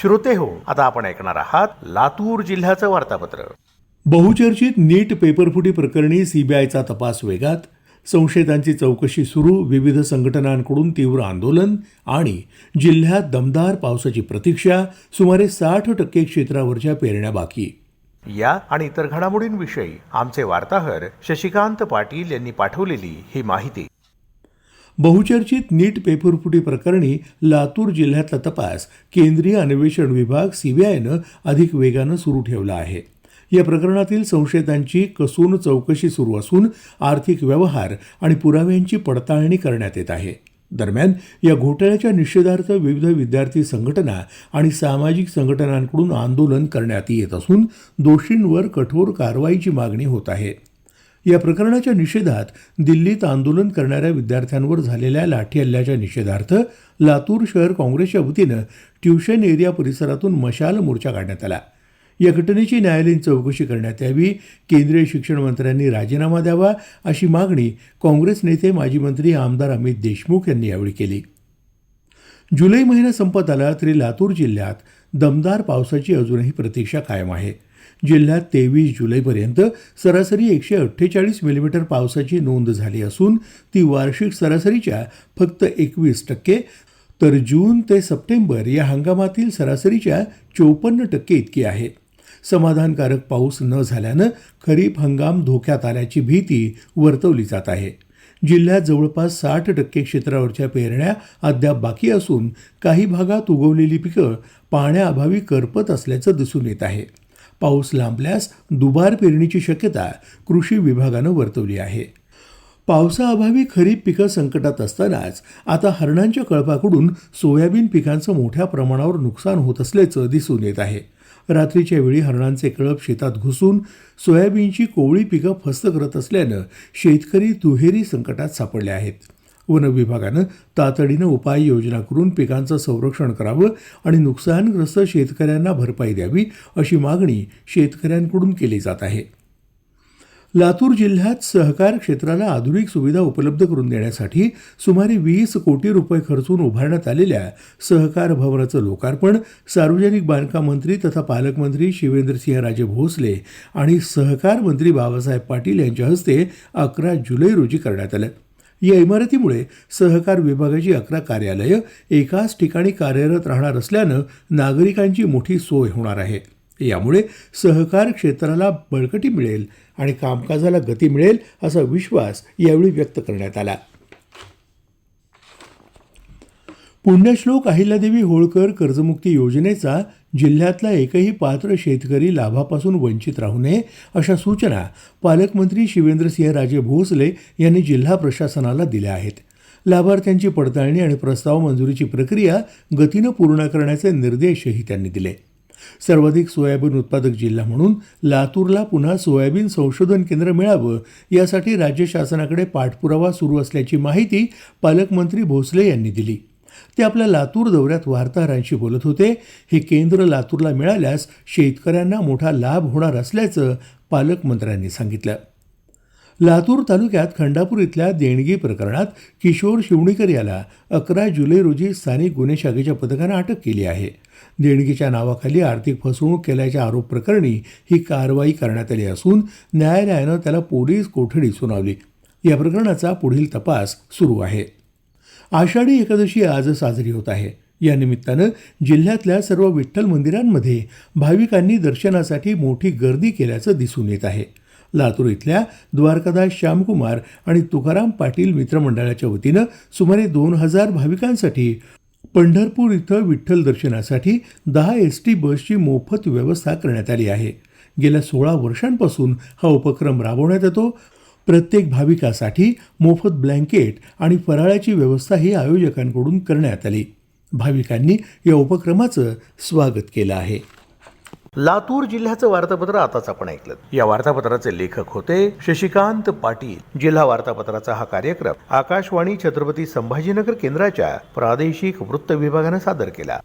श्रोते हो, आता आपण ऐकणार आहात लातूर जिल्ह्याचं वार्तापत्र. बहुचर्चित नीट पेपरफुटी प्रकरणी सीबीआयचा तपास वेगात, संशयितांची चौकशी सुरू, विविध संघटनांकडून तीव्र आंदोलन आणि जिल्ह्यात दमदार पावसाची प्रतीक्षा, सुमारे 60% क्षेत्रावरच्या पेरण्या बाकी. या आणि इतर घडामोडींविषयी आमचे वार्ताहर शशिकांत पाटील यांनी पाठवलेली ही माहिती. बहुचर्चित नीट पेपरफुटी प्रकरणी लातूर जिल्ह्यातला तपास केंद्रीय अन्वेषण विभाग सीबीआयनं अधिक वेगानं सुरू ठेवला आहे. या प्रकरणातील संशयितांची कसून चौकशी सुरू असून आर्थिक व्यवहार आणि पुराव्यांची पडताळणी करण्यात येत आहे. दरम्यान या घोटाळ्याच्या निषेधार्थ विविध विद्यार्थी संघटना आणि सामाजिक संघटनांकडून आंदोलन करण्यात येत असून दोषींवर कठोर कारवाईची मागणी होत आहे. या प्रकरणाच्या निषेधात दिल्लीत आंदोलन करणाऱ्या विद्यार्थ्यांवर झालेल्या लाठीहल्ल्याच्या निषेधार्थ लातूर शहर काँग्रेसच्या वतीनं ट्युशन एरिया परिसरातून मशाल मोर्चा काढण्यात आला. या घटनेची न्यायालयीन चौकशी करण्यात यावी, केंद्रीय शिक्षण मंत्र्यांनी राजीनामा द्यावा अशी मागणी काँग्रेस नेते माजी मंत्री आमदार अमित देशमुख यांनी यावेळी केली. जुलै महिना संपत आला तरी लातूर जिल्ह्यात दमदार पावसाची अजूनही प्रतीक्षा कायम आहे. जिल्ह्यात 23 जुलैपर्यंत सरासरी 148 मिलीमीटर पावसाची नोंद झाली असून ती वार्षिक सरासरीच्या फक्त 21%, तर जून ते सप्टेंबर या हंगामातील सरासरीच्या 54% इतकी आहे. समाधानकारक पाऊस न झाल्यानं खरीप हंगाम धोक्यात आल्याची भीती वर्तवली जात आहे. जिल्ह्यात जवळपास 60% क्षेत्रावरच्या पेरण्या अद्याप बाकी असून काही भागात उगवलेली पिकं पाण्याअभावी करपत असल्याचं दिसून येत आहे. पाऊस लांबल्यास दुबार पेरणीची शक्यता कृषी विभागानं वर्तवली आहे. पावसाअभावी खरीप पिकं संकटात असतानाच आता हरणांच्या कळपाकडून सोयाबीन पिकांचं मोठ्या प्रमाणावर नुकसान होत असल्याचं दिसून येत आहे. रात्रीच्या वेळी हरणांचे कळप शेतात घुसून सोयाबीनची कोवळी पिकं फस्त करत असल्यानं शेतकरी दुहेरी संकटात सापडले आहेत. वन विभागानं तातडीनं उपाययोजना करून पिकांचं संरक्षण करावं आणि नुकसानग्रस्त शेतकऱ्यांना भरपाई द्यावी अशी मागणी शेतकऱ्यांकडून केली जात आहे. लातूर जिल्ह्यात सहकार क्षेत्राला आधुनिक सुविधा उपलब्ध करून देण्यासाठी सुमारे 20 कोटी रुपये खर्चून उभारण्यात आलेल्या सहकार भवनाचं लोकार्पण सार्वजनिक बांधकाम मंत्री तथा पालकमंत्री शिवेंद्रसिंहराजे भोसले आणि सहकार मंत्री बाबासाहेब पाटील यांच्या हस्ते 11 जुलै रोजी करण्यात आलं. या इमारतीमुळे सहकार विभागाची 11 कार्यालयं एकाच ठिकाणी कार्यरत राहणार असल्यानं नागरिकांची मोठी सोय होणार आहे. यामुळे सहकार क्षेत्राला बळकटी मिळेल आणि कामकाजाला गती मिळेल असा विश्वास यावेळी व्यक्त करण्यात आला. पुण्यश्लोक अहिल्यादेवी होळकर कर्जमुक्ती योजनेचा जिल्ह्यातला एकही पात्र शेतकरी लाभापासून वंचित राहू नये अशा सूचना पालकमंत्री शिवेंद्रसिंहराजे भोसले यांनी जिल्हा प्रशासनाला दिल्या आहेत. लाभार्थ्यांची पडताळणी आणि प्रस्ताव मंजुरीची प्रक्रिया गतीनं पूर्ण करण्याचे निर्देशही त्यांनी दिले. सर्वाधिक सोयाबीन उत्पादक जिल्हा म्हणून लातूरला पुन्हा सोयाबीन संशोधन केंद्र मिळावं यासाठी राज्य शासनाकडे पाठपुरावा सुरू असल्याची माहिती पालकमंत्री भोसले यांनी दिली. ते आपल्या लातूर दौऱ्यात वार्ताहरांशी बोलत होते. हे केंद्र लातूरला मिळाल्यास शेतकऱ्यांना मोठा लाभ होणार असल्याचं पालकमंत्र्यांनी सांगितलं. लातूर तालुक्यात खंडापूर इथल्या देणगी प्रकरणात किशोर शिवणीकर याला 11 जुलै रोजी स्थानिक गुन्हे शाखेच्या पथकानं अटक केली आहे. देणगीच्या नावाखाली आर्थिक फसवणूक केल्याच्या आरोप प्रकरणी ही कारवाई करण्यात आली असून न्यायालयानं त्याला पोलीस कोठडी सुनावली. या प्रकरणाचा पुढील तपास सुरू आहे. आषाढी एकादशी आज साजरी होत आहे. या निमित्तानं जिल्ह्यातल्या सर्व विठ्ठल मंदिरांमध्ये भाविकांनी दर्शनासाठी मोठी गर्दी केल्याचं दिसून येत आहे. लातूर इथल्या द्वारकादास श्यामकुमार आणि तुकाराम पाटील मित्रमंडळाच्या वतीनं सुमारे 2000 भाविकांसाठी पंढरपूर इथं विठ्ठल दर्शनासाठी 10 एसटी बसची मोफत व्यवस्था करण्यात आली आहे. गेल्या 16 वर्षांपासून हा उपक्रम राबवण्यात येतो. प्रत्येक भाविकासाठी मोफत ब्लँकेट आणि फराळाची व्यवस्था ही आयोजकांकडून करण्यात आली. भाविकांनी या उपक्रमाचं स्वागत केलं आहे. लातूर जिल्ह्याचं वार्तापत्र आताच आपण ऐकलं. या वार्तापत्राचे लेखक होते शशिकांत पाटील. जिल्हा वार्तापत्राचा हा कार्यक्रम आकाशवाणी छत्रपती संभाजीनगर केंद्राच्या प्रादेशिक वृत्त विभागानं सादर केला.